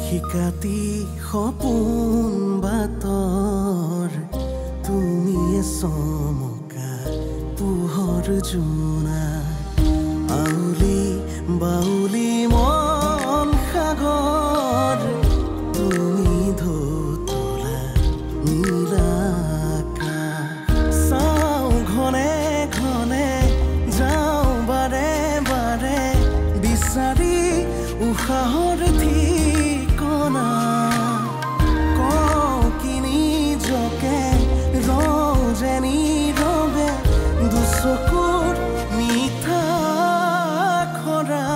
শিকাতি সপোন বাতৰ তুমি চমকা পোহৰ জোনা আউলি বাউলি মন সাগৰ তুমি ধুতলা নীলা চাওঁ ঘনে ঘনে যাওঁ বাৰে বাৰে বিচাৰি উশাহৰ ঠিকনা কওঁ কিনি জকে ৰজেনি ৰবে দুচকুৰ মিঠা খৰা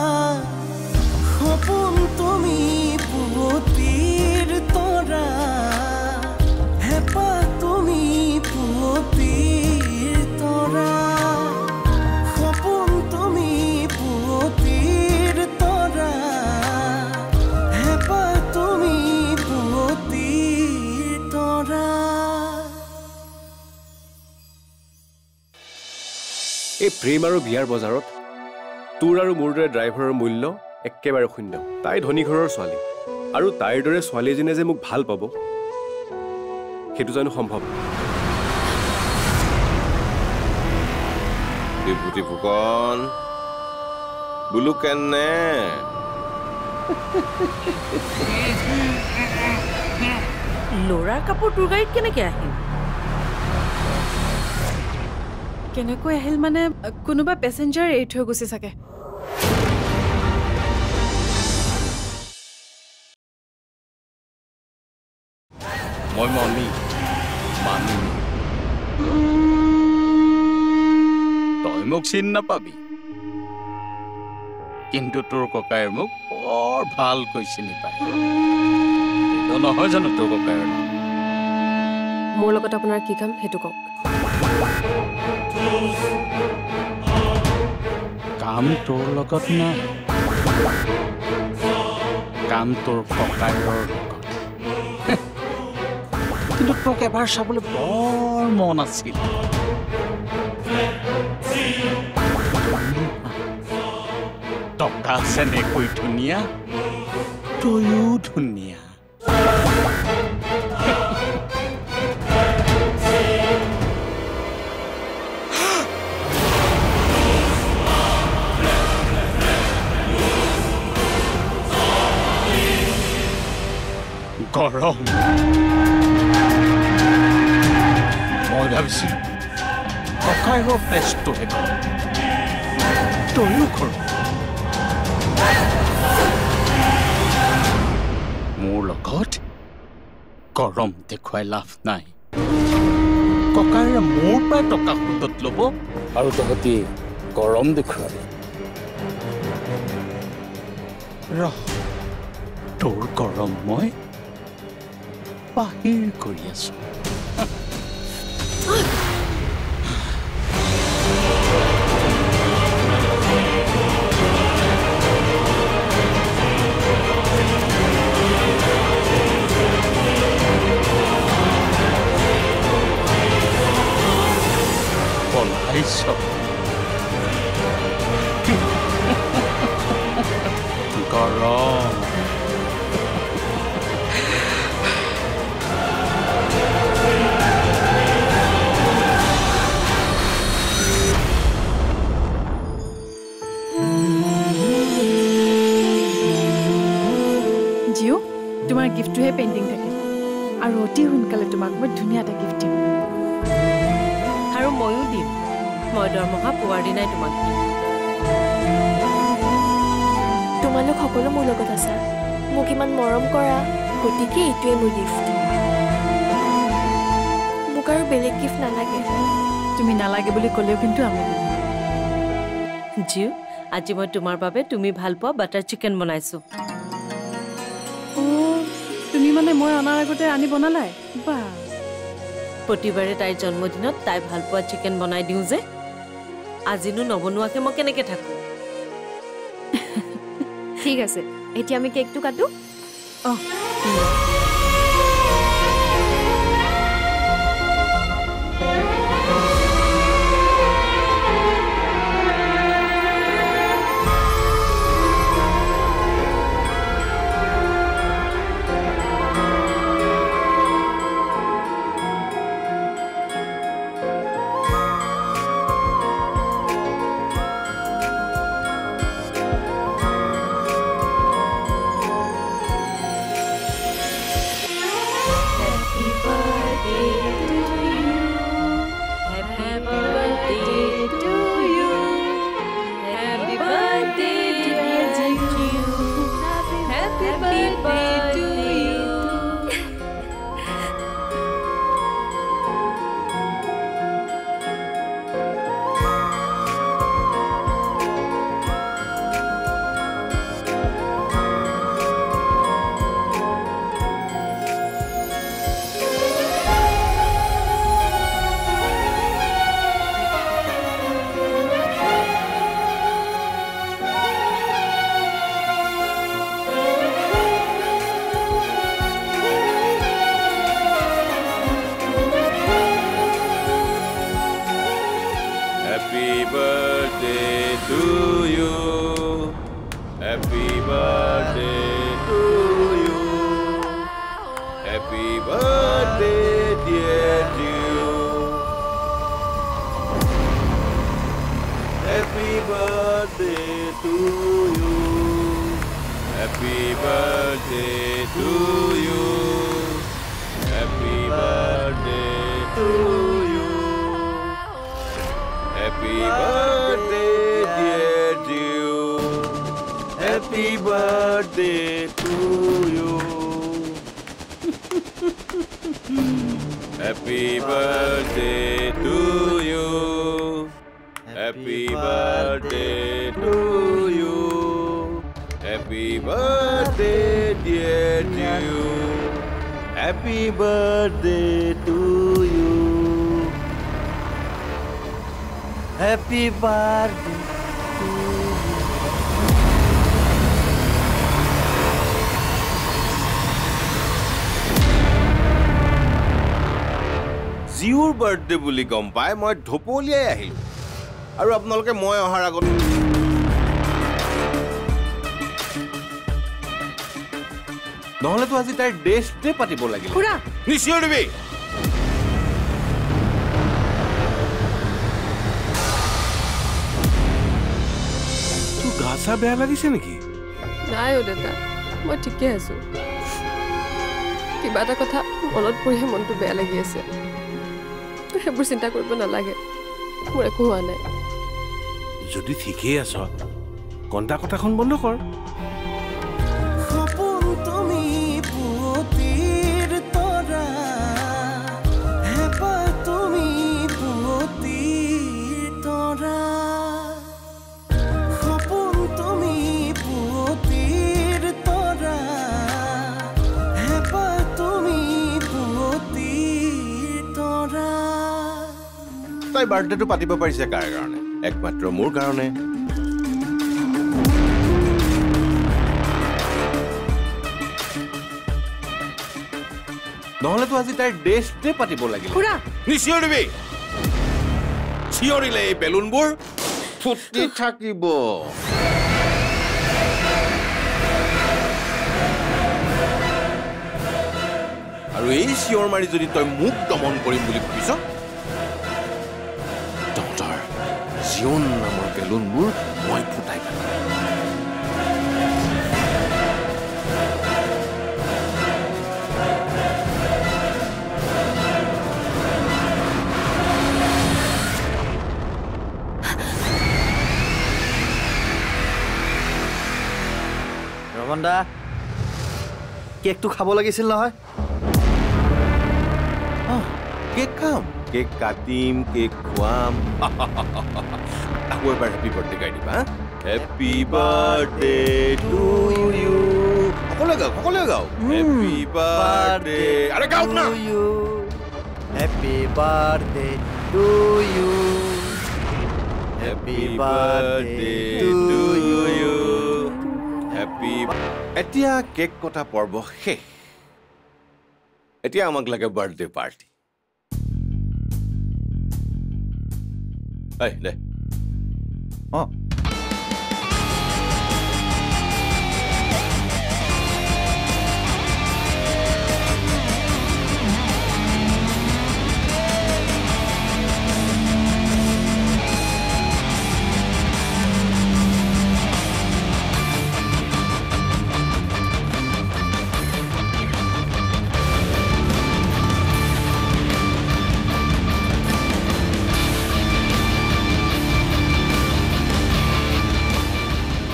সপোন তুমি পুৱতিৰ তৰা হেঁপাহ তুমি পুৱতিৰ তৰা সপোন তুমি পুৱতিৰ তৰা হেঁপাহ তুমি পুৱতিৰ তৰা এই প্ৰেম আৰু বিয়াৰ বজাৰত তোৰ আৰু মোৰ দৰে ড্ৰাইভাৰৰ মূল্য একেবাৰে শূন্য তাই ধনী ঘৰৰ ছোৱালী আৰু তাইৰ দৰে ছোৱালী এজনীয়ে যে মোক ভাল পাব সেইটো জানো সম্ভৱ বিভূতি ফুকন বোলো কেনে ল'ৰাৰ কাপোৰ তোৰ গাড়ীত কেনেকৈ আহিল কেনেকৈ আহিল মানে কোনোবা পেছেঞ্জাৰ এৰি থৈ গৈছে চাগে মই মানি তই মোক চিনি নাপাবি কিন্তু তোৰ ককাই মোক বৰ ভালকৈ চিনি পায় নহয় জানো তোৰ ককাইৰ নাম মোৰ লগত আপোনাৰ কি কাম সেইটো কওক কাম তোৰ লগত নাই কাম তোৰ ককাইৰ লগত কিন্তু তোক এবাৰ চাবলৈ বৰ মন আছিল টকা যেনেকৈ ধুনীয়া তয়ো ধুনীয়া গৰম মই ভাবিছিলো ককাইৰ প্লেচটোহে গৰম তয়ো গৰম মোৰ লগত গৰম দেখুৱাই লাভ নাই ককাইৰে মোৰ পৰাই টকা সুদত ল'ব আৰু তহঁতি গৰম দেখুৱাবি ৰহ তোৰ গৰম মই বাহিৰ কৰি আছো পলাইছ গৰম তোমাৰ গিফ্টটোহে পেইণ্টিং থাকে আৰু অতি সোনকালে তোমাক মই ধুনীয়া এটা গিফ্ট দিম আৰু ময়ো দিম মই দৰমহা পোৱাৰ দিনাই তোমাক দিম তোমালোক সকলো মোৰ লগত আছা মোক ইমান মৰম কৰা গতিকে এইটোৱে মোৰ গিফ্ট মোক আৰু বেলেগ গিফ্ট নালাগে তুমি নালাগে বুলি ক'লেও কিন্তু আমি জিউ আজি মই তোমাৰ বাবে তুমি ভাল পোৱা বাটাৰ চিকেন বনাইছোঁ তুমি মানে মই অনাৰ আগতে আনি বনালাই বা প্ৰতিবাৰে তাইৰ জন্মদিনত তাই ভাল পোৱা চিকেন বনাই দিওঁ যে আজিনো নবনোৱাকৈ মই কেনেকৈ থাকোঁ ঠিক আছে এতিয়া আমি কেকটো কাটো birthday, dear you. Happy birthday to you. Happy birthday to you. Happy birthday to you. Happy birthday, dear you. Happy birthday to you. Happy birthday to you. Happy birthday to you. Happy birthday, dear you. Happy birthday to you. Happy birthday to you. জিউৰ birthday বুলি গম পাই মই ঢপলিয়াই আহিলো আৰু আপোনালোকে মই অহাৰ আগত নহলেতো আজি তাইৰ ডেষ্টে পাতিব লাগিল খুৰা নিশ্চয় দিবি তোৰ গা চা বেয়া লাগিছে নেকি নাই অ দেউতা মই ঠিকে আছো কিবা এটা কথা মনত পৰিহে মনটো বেয়া লাগি আছে সেইবোৰ চিন্তা কৰিব নালাগে মোৰ একো হোৱা নাই যদি ঠিকেই আছ কন্দা কথাখন বন্ধ কৰ সপোন তুমি পুৱতিৰ তৰা হেঁপাহ তুমি পুৱতিৰ তৰা সপোন তুমি পুৱতিৰ তৰা হেঁপাহ তুমি পুৱতিৰ তৰা তাই বাৰ্থডেটো পাতিব পাৰিছে কাৰ কাৰণে একমাত্ৰ মোৰ কাৰণে নহলেতো আজি তাইৰ ডেষ্টে পাতিব লাগিল খুৰা নিশ্চয় দিবি চিঞৰিলে এই বেলুনবোৰ ফুটি থাকিব আৰু এই চিঞৰ মাৰি যদি তই মোক দমন কৰিম বুলি ভাবিছ তহঁতৰ জীৱন নামৰ বেলুনবোৰ মই ফুটাই পেলাম ৰমন দা কেকটো খাব লাগিছিল নহয় কেক খাম কেক কাটিম কেক খুৱাম আকৌ এবাৰ হেপী বাৰ্থডে গাই দিবা হেপী বাৰ্থডে টু ইউ সকলোৱে গাওক হেপী বাৰ্থডে আৰে গাওক না happy birthday to you happy birthday to you happy এতিয়া কেক কটা পৰ্ব শেষ এতিয়া আমাক লাগে বাৰ্থডে পাৰ্টি দে অঁ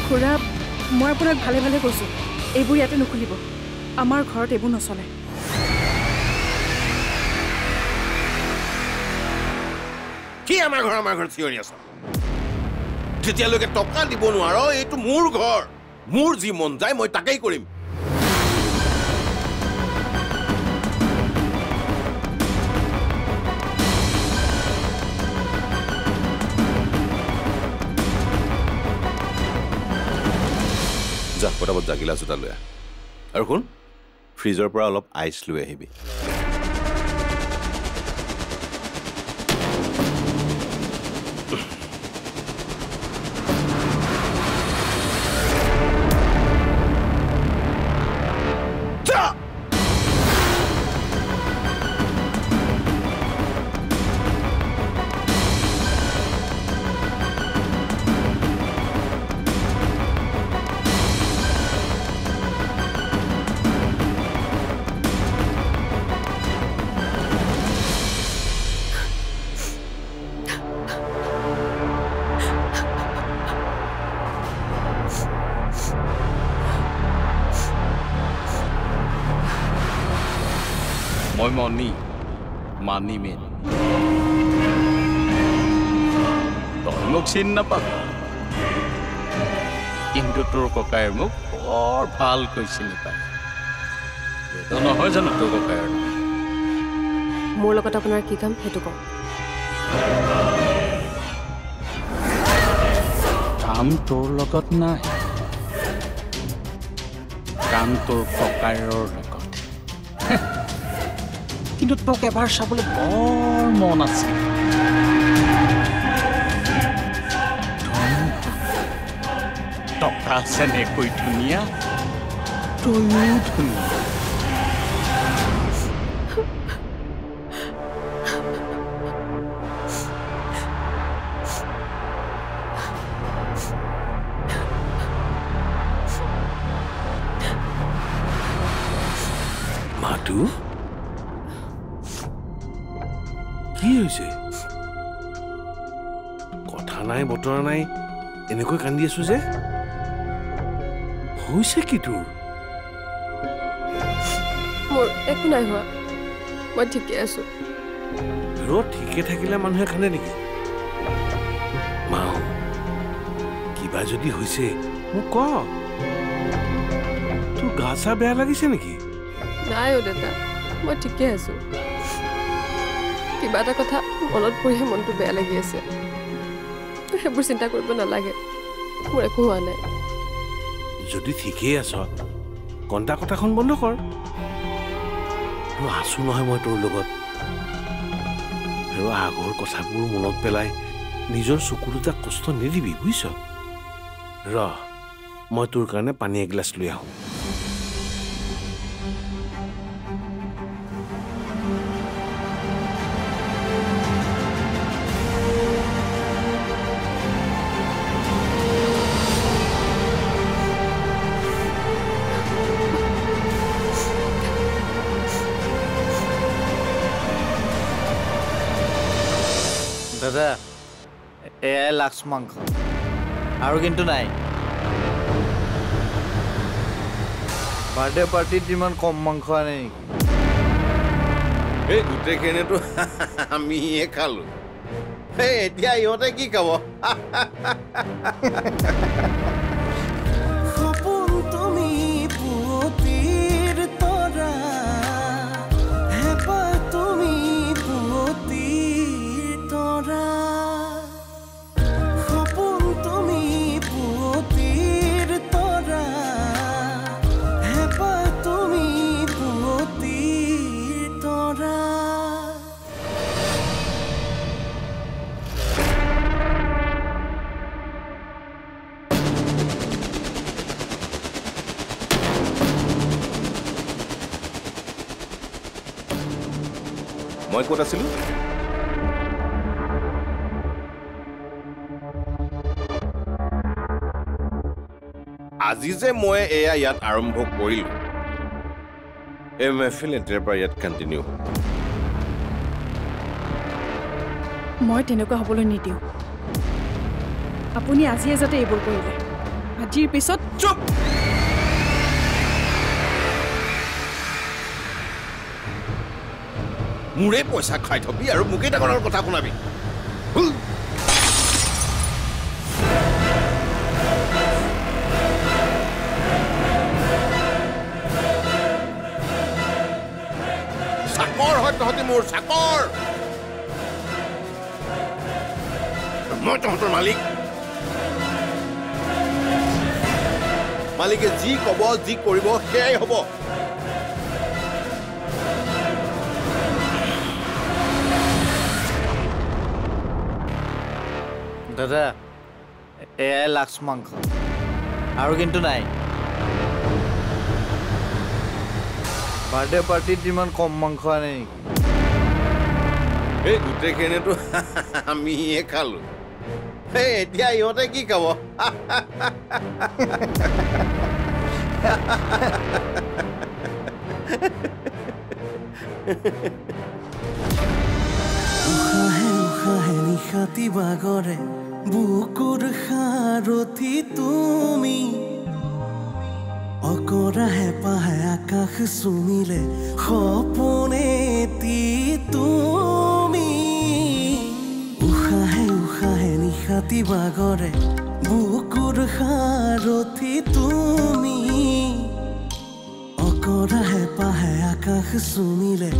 খুৰা মই আপোনাক ভালে ভালে কৈছোঁ এইবোৰ ইয়াতে নুখুলিব আমাৰ ঘৰত এইবোৰ নচলে কি আমাৰ ঘৰত চিঞৰি আছ যেতিয়ালৈকে টকা দিব নোৱাৰ এইটো মোৰ ঘৰ মোৰ যি মন যায় মই তাকেই কৰিম যা পটাপট যা গিলাচ এটা লৈ আহ আৰু শুন ফ্ৰিজৰ পৰা অলপ আইচ লৈ আহিবি মই মনি মানিমেন তই মোক চিন নাপাবি কিন্তু তোৰ ককায়ে মোক বৰ ভালকৈ চিনি পায় এইটো নহয় জানো তোৰ ককায়ে মোৰ লগত আপোনাৰ কি কাম সেইটো কওক কাম তোৰ লগত নাই কাম তোৰ ককায়েৰৰ লগত কিন্তু তোক এবাৰ চাবলৈ বৰ মন আছে টকা আছে নেকৈ ধুনীয়া তয়ো ধুনীয়া মাতু কি হৈছে কথা নাই বতৰা নাই এনেকৈ কান্দি আছো যে হৈছে কি তোৰ মোৰ একো নাই হোৱা মই ঠিকে আছো ঠিকে থাকিলে মানুহে কান্দে নেকি মাও কিবা যদি হৈছে মোক ক তোৰ গা চা বেয়া লাগিছে নেকি নাই দেউতা মই ঠিকে আছো কিবা এটা কথা মনত পৰিহে মনটো বেয়া লাগি আছে সেইবোৰ চিন্তা কৰিব নালাগে মোৰ একো হোৱা নাই যদি ঠিকেই আছ কণ্টা কথাখন বন্ধ কৰ আছো নহয় মই তোৰ লগত আৰু আগৰ কথাবোৰ মনত পেলাই নিজৰ চকু দুটা কষ্ট নিদিবি বুজিছ মই তোৰ কাৰণে পানী এগিলাচ লৈ আহোঁ দাদা এয়াই লাক্স মাংস আৰু কিন্তু নাই বাৰ্থডে পাৰ্টিত ইমান কম মাংস আনে নেকি এই গোটেইখিনিতো আমিহে খালো এতিয়া ইহঁতে কি খাব সপোন তুমি পুতিৰ তৰা হেঁপাহ তুমি পুতিৰ তৰা সপোন তুমি পুতিৰ তৰা হেঁপাহ তুমি পুতিৰ তৰা মই ক'ত আছিলো আজি যে মই এয়া ইয়াত আৰম্ভ কৰিলো এই মেহফিল এতিয়াৰ পৰা ইয়াত কণ্টিনিউ মই তেনেকুৱা হ'বলৈ নিদিওঁ আপুনি আজিয়ে যাতে এইবোৰ কৰিলে আজিৰ পিছত চুপ মোৰে পইচা খাই থবি আৰু মোকেই ডাঙৰ কথা শুনাবি চাকৰ হয় তহঁতি মোৰ চাকৰ মই তহঁতৰ মালিক মালিকে যি কব যি কৰিব সেয়াই হ'ব দাদা এয়াই লাক্স মাংস আৰু কিন্তু নাই বাৰ্থডে পাৰ্টিত ইমান কম মাংস আনে নেকি এই গোটেইখিনিতো আমিহে খালো এতিয়া ইহঁতে কি খাব উশাহে উশাহে নিশাতি বাগৰে বুকুৰ সাৰথি তুমি অকৰা হেঁপাহে আকাশ চুমিলে সপোনে নিশাতি বাগৰে বুকুৰ সাৰথি তুমি অকৰা হেঁপাহে আকাশ চুমিলে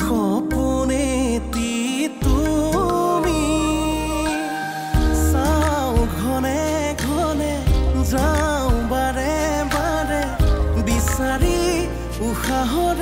সপোনেতি তুমি চাওঁ ঘনে ঘনে যাওঁ বাৰে বাৰে বিচাৰি উশাহৰ